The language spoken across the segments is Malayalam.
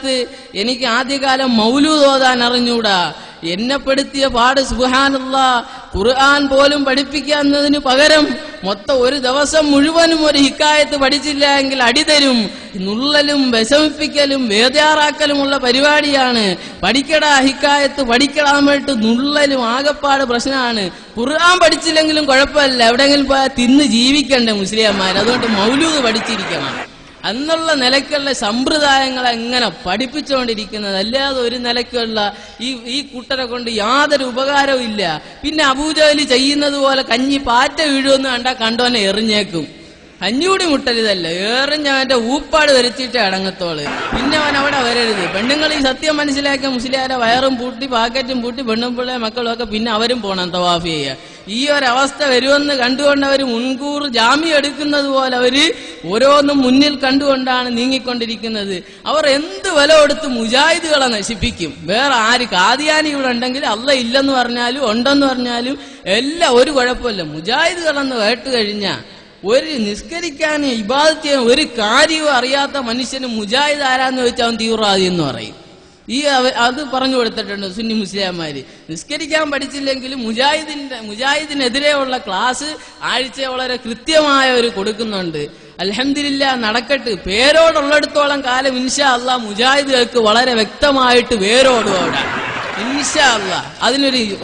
ആദ്യകാലത്ത് എനിക്ക് ആദ്യകാലം മൗലൂദ് ഓതാൻ അറിഞ്ഞൂടാ. എന്നെ പെടുത്തിയ പാട് സുബ്ഹാനല്ലാഹ്, ഖുർആൻ പോലും പഠിപ്പിക്കുന്നതിന് പകരം മൊത്തം ഒരു ദിവസം മുഴുവനും ഒരു ഹിക്കായത്ത് പഠിച്ചില്ല എങ്കിൽ അടിതരും. നുള്ളലും വിഷമിപ്പിക്കലും വേദാറാക്കലുമുള്ള പരിപാടിയാണ്. പഠിക്കടാ ഹിക്കായത്ത് പഠിക്കടാമിട്ട് നുള്ളലും ആകപ്പാട് പ്രശ്നമാണ്. ഖുർആൻ പഠിച്ചില്ലെങ്കിലും കുഴപ്പമില്ല, എവിടെയെങ്കിലും പോയാൽ തിന്ന് ജീവിക്കണ്ടേ മുസ്ലിംമാർ, അതുകൊണ്ട് മൗലൂദ് പഠിച്ചിരിക്കണം എന്നുള്ള നിലയ്ക്കുള്ള സമ്പ്രദായങ്ങൾ എങ്ങനെ പഠിപ്പിച്ചുകൊണ്ടിരിക്കുന്നത്. അല്ലാതെ ഒരു നിലയ്ക്കുള്ള ഈ കൂട്ടരെ കൊണ്ട് യാതൊരു ഉപകാരവും ഇല്ല. പിന്നെ അബൂജഹൽ ചെയ്യുന്നത് പോലെ കഞ്ഞി പാറ്റ വീഴുമെന്ന് കണ്ടാൽ കണ്ടോനെ എറിഞ്ഞേക്കും. കഞ്ഞൂടി മുട്ടരുതല്ല, എറിഞ്ഞവന്റെ ഊപ്പാട് വരുത്തിയിട്ട് അടങ്ങത്തോള്. പിന്നെ അവൻ അവിടെ വരരുത്. പെണ്ണുങ്ങൾ ഈ സത്യം മനസ്സിലാക്കിയ മുസ്ലിയാരെ വയറും പൂട്ടി പാക്കറ്റും പൂട്ടി പെണ്ണും പിള്ളേ മക്കളും ഒക്കെ പിന്നെ അവരും പോകണം തവാഫ് ചെയ്യുക. ഈ ഒരവസ്ഥ വരുമെന്ന് കണ്ടുകൊണ്ട് അവർ മുൻകൂർ ജാമ്യം എടുക്കുന്നത് പോലെ അവര് ഓരോന്നും മുന്നിൽ കണ്ടുകൊണ്ടാണ് നീങ്ങിക്കൊണ്ടിരിക്കുന്നത്. അവർ എന്ത് വില കൊടുത്ത് മുജാഹിദുകളെ നശിപ്പിക്കും. വേറെ ആര് കാദിയാനി ഇവിടെ ഉണ്ടെങ്കിൽ അല്ല ഇല്ലെന്ന് പറഞ്ഞാലും ഉണ്ടെന്ന് പറഞ്ഞാലും എല്ലാം ഒരു കുഴപ്പമില്ല. മുജാഹിദുകളെന്ന് കേട്ട് കഴിഞ്ഞാൽ ഒരു നിസ്കരിക്കാനും ഇബാദത്ത് ചെയ്യാൻ ഒരു കാര്യവും അറിയാത്ത മനുഷ്യന് മുജാഹിദ് ആരാന്ന് ചോദിച്ചാൽ അവൻ തീവ്രവാദി എന്ന് പറയും. അത് പറഞ്ഞു കൊടുത്തിട്ടുണ്ട് സുന്നി മുസ്ലിംമാര്. നിസ്കരിക്കാൻ പഠിച്ചില്ലെങ്കിലും മുജാഹിദിനെതിരെയുള്ള ക്ലാസ് ആഴ്ച വളരെ കൃത്യമായ ഒരു കൊടുക്കുന്നുണ്ട്. അൽഹംദുലില്ലാഹ് നടക്കട്ടെ. പേരോടുള്ളിടത്തോളം കാലം ഇൻഷാ അല്ലാഹ് മുജാഹിദുകൾക്ക് വളരെ വ്യക്തമായിട്ട് വേരോടും അവിടെ ഇൻഷാ അല്ലാഹ്.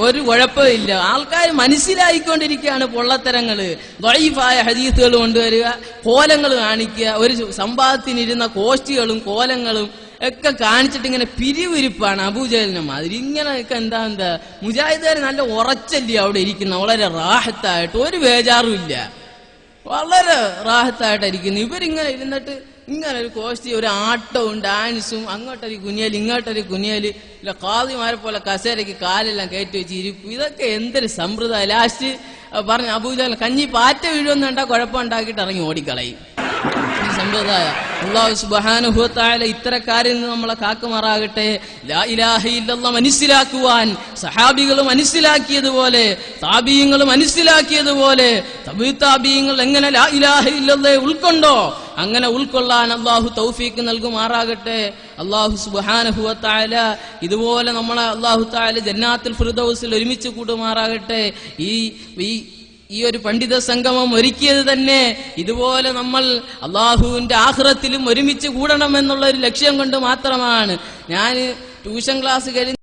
ഒരു കുഴപ്പമില്ല. ആൾക്കാർ മനസ്സിലായിക്കൊണ്ടിരിക്കുകയാണ് പൊള്ളത്തരങ്ങള്. ദഈഫായ ഹദീസുകൾ കൊണ്ടുവരിക, കോലങ്ങൾ കാണിക്കുക, ഒരു സംവാദത്തിനിരുന്ന കോഷ്ടികളും കോലങ്ങളും ഒക്കെ കാണിച്ചിട്ട് ഇങ്ങനെ പിരിവിരിപ്പാണ് അബൂജഹലിന്റെ മാതിരി. ഇങ്ങനെയൊക്കെ എന്താ മുജാഹിദുകാർ നല്ല ഉറച്ചല്ലേ അവിടെ ഇരിക്കുന്ന, വളരെ റാഹത്തായിട്ട് ഒരു ബേജാറും ഇല്ല, വളരെ റാഹത്തായിട്ടായിരിക്കുന്നു. ഇവരിങ്ങനെ ഇരുന്നിട്ട് ഇങ്ങനെ ഒരു കോഷ്ടി, ഒരു ആട്ടവും ഡാൻസും, അങ്ങോട്ടൊരു കുനിയൽ ഇങ്ങോട്ടൊരു കുനിയൽ, ഇല്ല ഖാദിമാരെ പോലെ കസേരയ്ക്ക് കാലെല്ലാം കയറ്റി വെച്ച് ഇരിക്കും. ഇതൊക്കെ എന്തൊരു സമ്പ്രദായം. ലാസ്റ്റ് പറഞ്ഞു അബൂജഹൽ കഞ്ഞി പാറ്റ വീഴുമെന്ന് കണ്ടാൽ കുഴപ്പമുണ്ടാക്കിയിട്ട് ഇറങ്ങി ഓടിക്കളയും. ഈ സമ്പ്രദായം അല്ലാഹു സുബ്ഹാനഹു വ തആല ഇത്തരക്കാരിൽ നിന്ന് നമ്മളെ കാക്കുമാറാകട്ടെ. ലാ ഇലാഹ ഇല്ലല്ലാഹ് മനസ്സിലാക്കുവാൻ സഹാബികൾ മനസ്സിലാക്കിയതുപോലെ, താബിഈങ്ങൾ മനസ്സിലാക്കിയതുപോലെ, തബീ താബിഈങ്ങൾ എങ്ങനെ ലാ ഇലാഹ ഇല്ലല്ലാഹ് ഉൾക്കൊണ്ടോ അങ്ങനെ ഉൾക്കൊള്ളാൻ അല്ലാഹു തൗഫീഖ് നൽകുമാറാകട്ടെ. അല്ലാഹു സുബ്ഹാനഹു വ തആല ഇതുപോലെ നമ്മളെ അല്ലാഹു തആല ജന്നാത്തുൽ ഫിർദൗസിൽ ഒരുമിച്ച് കൂടുമാറാകട്ടെ. ഈ ഒരു പണ്ഡിത സംഗമം ഒരുക്കിയത് തന്നെ ഇതുപോലെ നമ്മൾ അള്ളാഹുവിന്റെ ആഖിറത്തിലും ഒരുമിച്ച് കൂടണം എന്നുള്ള ഒരു ലക്ഷ്യം കൊണ്ട് മാത്രമാണ്. ഞാൻ ട്യൂഷൻ ക്ലാസ് കഴിഞ്ഞ്